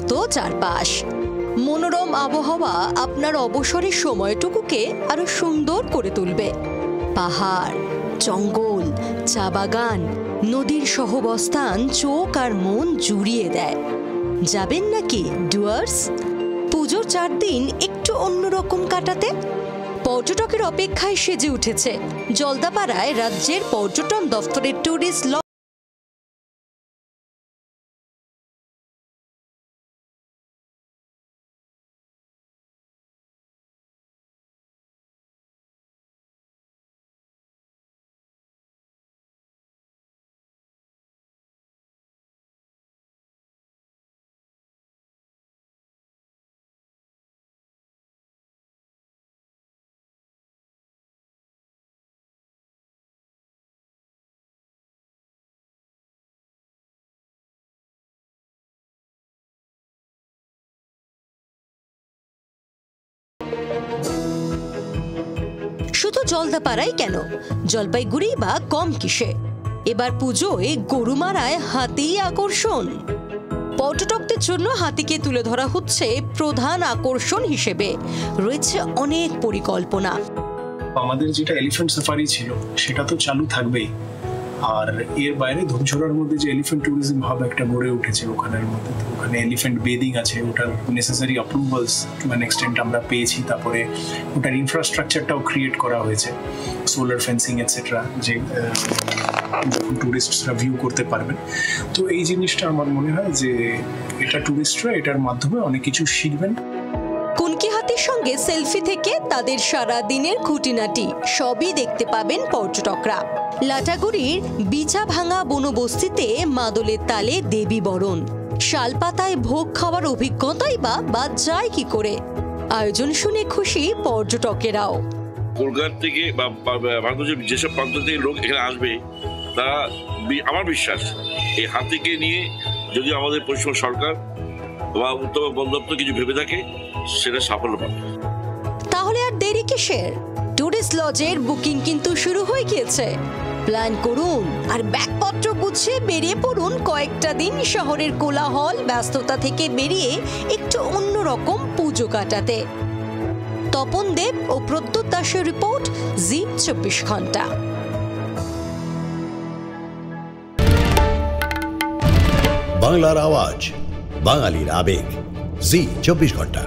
শান্ত চারপাশ। মনোরম আবহাওয়া আপনার অবসরের সময়টুকুকে আরো সুন্দর করে তুলবে। পাহাড়, জঙ্গল, চা বাগান, নদীর সহবস্থান চোখ আর মন জুড়িয়ে দেয়। যাবেন নাকি ডুয়ার্স? পুজোর 4 দিন একটু অন্যরকম কাটাতে পর্যটকের অপেক্ষায় সেজে উঠেছে জলদাপাড়ায় রাজ্যের পর্যটন দফতরের ট্যুরিস্ট লজ। শুধু জলদাপাড়াই কেন, জলপাইগুড়ি বা কম কিসে? এবার পুজোয় গরুমারায় হাতি আকর্ষণ। পর্যটকদের জন্য হাতিকে তুলে ধরা হচ্ছে প্রধান আকর্ষণ হিসেবে। রয়েছে অনেক পরিকল্পনা। আমাদের যেটা এলিফ্যান্ট সাফারি ছিল সেটা তো চালু থাকবেই, আর এর বাইরে ধূমছড়ার মধ্যে যে এলিফ্যান্ট ট্যুরিজম হাব একটা গড়ে উঠেছে ওখানের মধ্যে, তো ওখানে এলিফ্যান্ট বেদিং আছে, ওটার necessary approvals to an extent আমরা পেয়েছি। তারপরে ওটার ইনফ্রাস্ট্রাকচারটাও ক্রিয়েট করা হয়েছে, সোলার ফেন্সিং এটসেট্রা, যে যখন ট্যুরিস্টরা ভিউ করতে পারবেন। তো এই জিনিসটা আমার মনে হয় যে এটা ট্যুরিস্টরা এটার মাধ্যমে অনেক কিছু শিখবেন। কুনকি হাতির সঙ্গে সেলফি থেকে তাদের সারা দিনের খুঁটিনাটি সবই দেখতে পাবেন পর্যটকরা। লাটাগুড়ির বিচা ভাঙা বনবস্তিতে মাদলের তালে দেবী বরণ, শালপাতায় ভোগ খাওয়ার অভিজ্ঞতাই বা বাদ যায় কি করে? আয়োজন শুনে খুশি পর্যটকেরাও। কলকাতা থেকে বা ভারতবর্ষের যেসব প্রান্ত থেকে লোক এখানে আসবে, তারা আমার বিশ্বাস এই হাতিকে নিয়ে যদি আমাদের পশ্চিমবঙ্গ সরকার বা উত্তর বন দপ্তর কিছু ভেবে থাকে, সেটা সাফল্য পাবে। তাহলে আর দেরি কিসের? টুরিস্ট লজের বুকিং কিন্তু শুরু হয়ে গিয়েছে। প্ল্যান করুন আর ব্যাগপত্র গুছিয়ে বেরিয়ে পড়ুন কয়েকটা দিন শহরের কোলাহল ব্যস্ততা থেকে বেরিয়ে একটু অন্যরকম পুজো কাটাতে। তপন দেব ও প্রদ্যুৎ দাসের রিপোর্ট, জি 24 ঘন্টা। বাংলার আওয়াজ, বাঙালির আবেগ, জি 24 ঘন্টা।